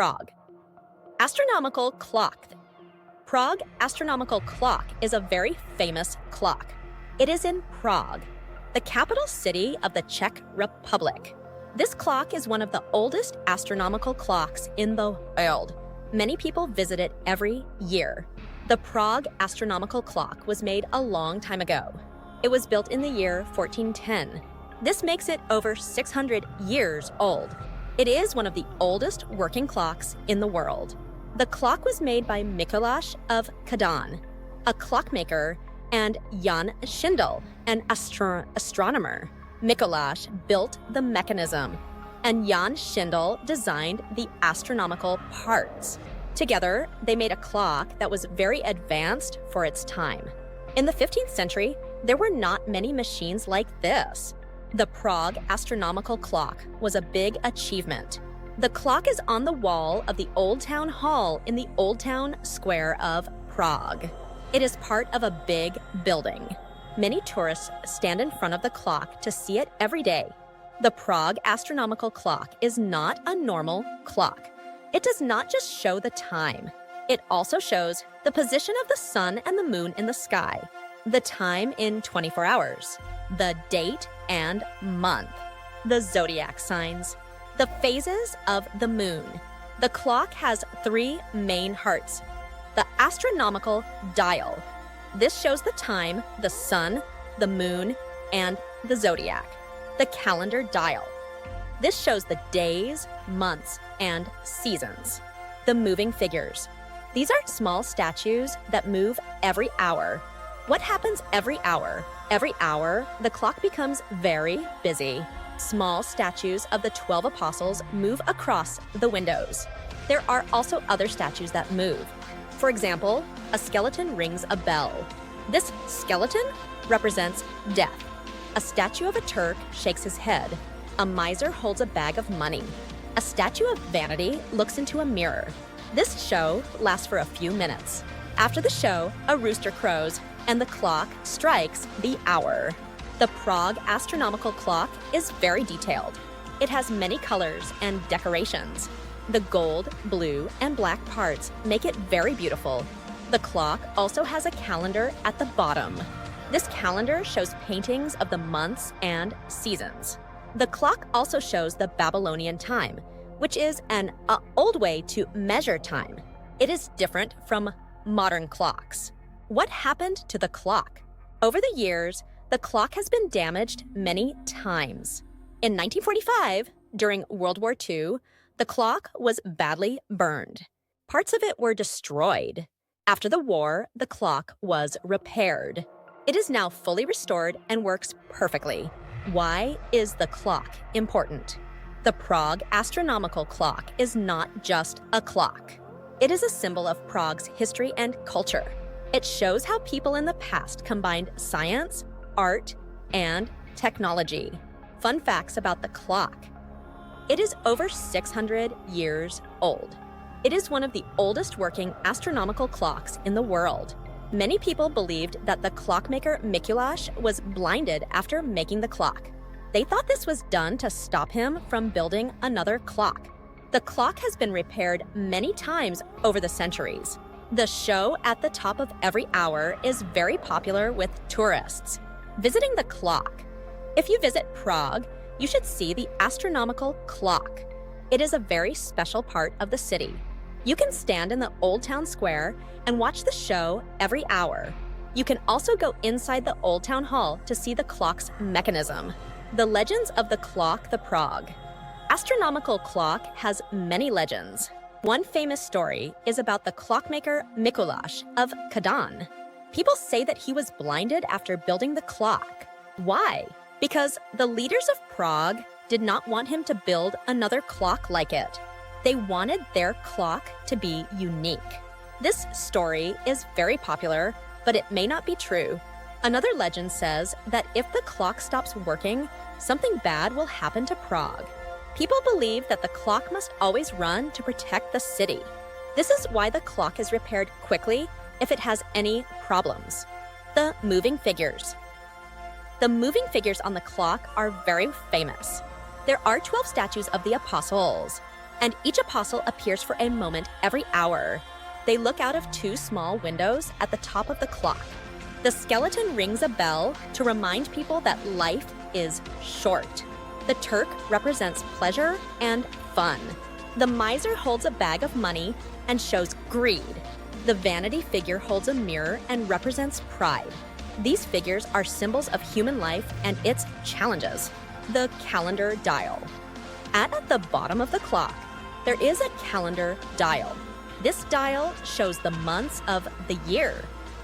Prague. Astronomical Clock. Prague Astronomical Clock is a very famous clock. It is in Prague, the capital city of the Czech Republic. This clock is one of the oldest astronomical clocks in the world. Many people visit it every year. The Prague Astronomical Clock was made a long time ago. It was built in the year 1410. This makes it over 600 years old. It is one of the oldest working clocks in the world. The clock was made by Mikuláš of Kadaň, a clockmaker, and Jan Šindel, an astronomer. Mikuláš built the mechanism, and Jan Šindel designed the astronomical parts. Together, they made a clock that was very advanced for its time. In the 15th century, there were not many machines like this. The Prague Astronomical Clock was a big achievement. The clock is on the wall of the Old Town Hall in the Old Town Square of Prague. It is part of a big building. Many tourists stand in front of the clock to see it every day. The Prague Astronomical Clock is not a normal clock. It does not just show the time. It also shows the position of the sun and the moon in the sky, the time in 24 hours, the date and month, the zodiac signs, the phases of the moon. The clock has 3 main hearts. The astronomical dial. This shows the time, the sun, the moon, and the zodiac. The calendar dial. This shows the days, months, and seasons. The moving figures. These are small statues that move every hour. What happens every hour? Every hour, the clock becomes very busy. Small statues of the 12 apostles move across the windows. There are also other statues that move. For example, a skeleton rings a bell. This skeleton represents death. A statue of a Turk shakes his head. A miser holds a bag of money. A statue of vanity looks into a mirror. This show lasts for a few minutes. After the show, a rooster crows and the clock strikes the hour. The Prague Astronomical Clock is very detailed. It has many colors and decorations. The gold, blue, and black parts make it very beautiful. The clock also has a calendar at the bottom. This calendar shows paintings of the months and seasons. The clock also shows the Babylonian time, which is an old way to measure time. It is different from modern clocks. What happened to the clock? Over the years, the clock has been damaged many times. In 1945, during World War II, the clock was badly burned. Parts of it were destroyed. After the war, the clock was repaired. It is now fully restored and works perfectly. Why is the clock important? The Prague Astronomical Clock is not just a clock. It is a symbol of Prague's history and culture. It shows how people in the past combined science, art, and technology. Fun facts about the clock. It is over 600 years old. It is one of the oldest working astronomical clocks in the world. Many people believed that the clockmaker Mikuláš was blinded after making the clock. They thought this was done to stop him from building another clock. The clock has been repaired many times over the centuries. The show at the top of every hour is very popular with tourists. Visiting the clock. If you visit Prague, you should see the Astronomical Clock. It is a very special part of the city. You can stand in the Old Town Square and watch the show every hour. You can also go inside the Old Town Hall to see the clock's mechanism. The legends of the clock, the Prague. Astronomical Clock has many legends. One famous story is about the clockmaker Mikuláš of Kadaň. People say that he was blinded after building the clock. Why? Because the leaders of Prague did not want him to build another clock like it. They wanted their clock to be unique. This story is very popular, but it may not be true. Another legend says that if the clock stops working, something bad will happen to Prague. People believe that the clock must always run to protect the city. This is why the clock is repaired quickly if it has any problems. The moving figures. The moving figures on the clock are very famous. There are 12 statues of the apostles. and each apostle appears for a moment every hour. They look out of two small windows at the top of the clock. The skeleton rings a bell to remind people that life is short. The Turk represents pleasure and fun. The miser holds a bag of money and shows greed. The vanity figure holds a mirror and represents pride. These figures are symbols of human life and its challenges. The calendar dial. At the bottom of the clock, there is a calendar dial. This dial shows the months of the year.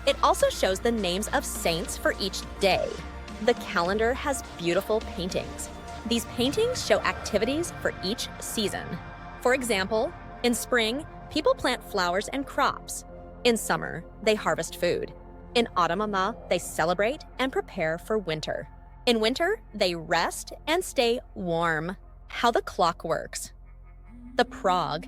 It also shows the names of saints for each day. The calendar has beautiful paintings. These paintings show activities for each season. For example, in spring, people plant flowers and crops. In summer, they harvest food. In autumn, they celebrate and prepare for winter. In winter, they rest and stay warm. How the clock works. The Prague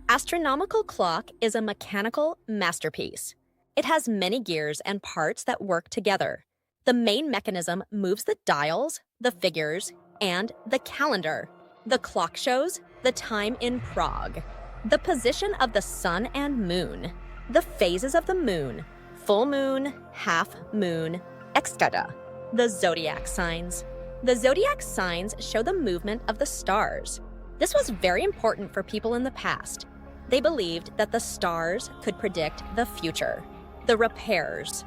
Astronomical Clock is a mechanical masterpiece. It has many gears and parts that work together. The main mechanism moves the dials, the figures, and the calendar. The clock shows the time in Prague, the position of the sun and moon, the phases of the moon, full moon, half moon, etc. The zodiac signs. The zodiac signs show the movement of the stars. This was very important for people in the past. They believed that the stars could predict the future. The repairs.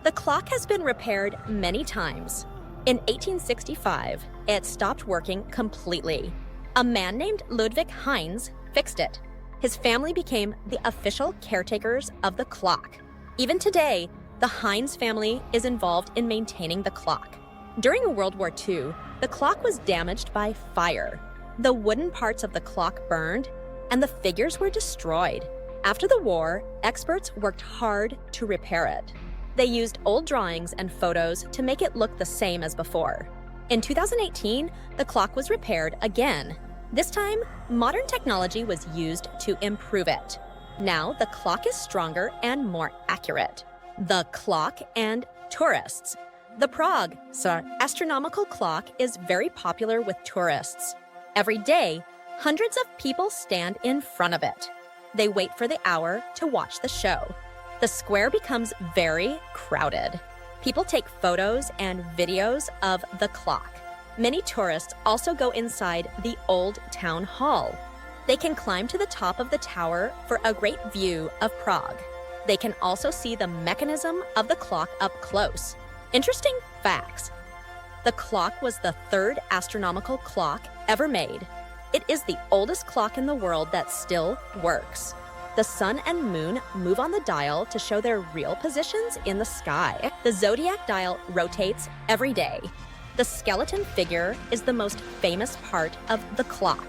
The clock has been repaired many times. In 1865, it stopped working completely. A man named Ludwig Heinz fixed it. His family became the official caretakers of the clock. Even today, the Heinz family is involved in maintaining the clock. During World War II, the clock was damaged by fire. The wooden parts of the clock burned, and the figures were destroyed. After the war, experts worked hard to repair it. They used old drawings and photos to make it look the same as before. In 2018, the clock was repaired again. This time, modern technology was used to improve it. Now, the clock is stronger and more accurate. The clock and tourists. The Prague Astronomical Clock is very popular with tourists. Every day, hundreds of people stand in front of it. They wait for the hour to watch the show. The square becomes very crowded. People take photos and videos of the clock. Many tourists also go inside the old town hall. They can climb to the top of the tower for a great view of Prague. They can also see the mechanism of the clock up close. Interesting facts. The clock was the third astronomical clock ever made. It is the oldest clock in the world that still works. The sun and moon move on the dial to show their real positions in the sky. The zodiac dial rotates every day. The skeleton figure is the most famous part of the clock.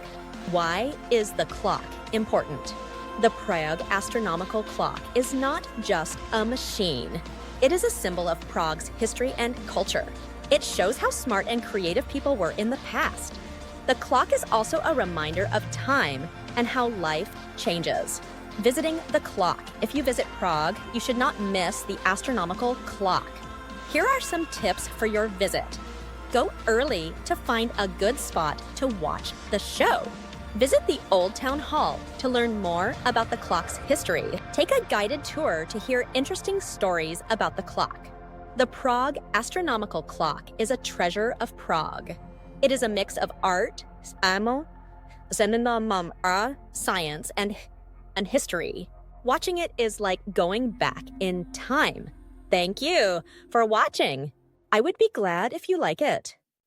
Why is the clock important? The Prague Astronomical Clock is not just a machine. It is a symbol of Prague's history and culture. It shows how smart and creative people were in the past. The clock is also a reminder of time and how life changes. Visiting the clock. If you visit Prague, you should not miss the astronomical clock. Here are some tips for your visit. Go early to find a good spot to watch the show. Visit the Old Town Hall to learn more about the clock's history. Take a guided tour to hear interesting stories about the clock. The Prague Astronomical Clock is a treasure of Prague. It is a mix of art, science, and history. Watching it is like going back in time. Thank you for watching. I would be glad if you like it.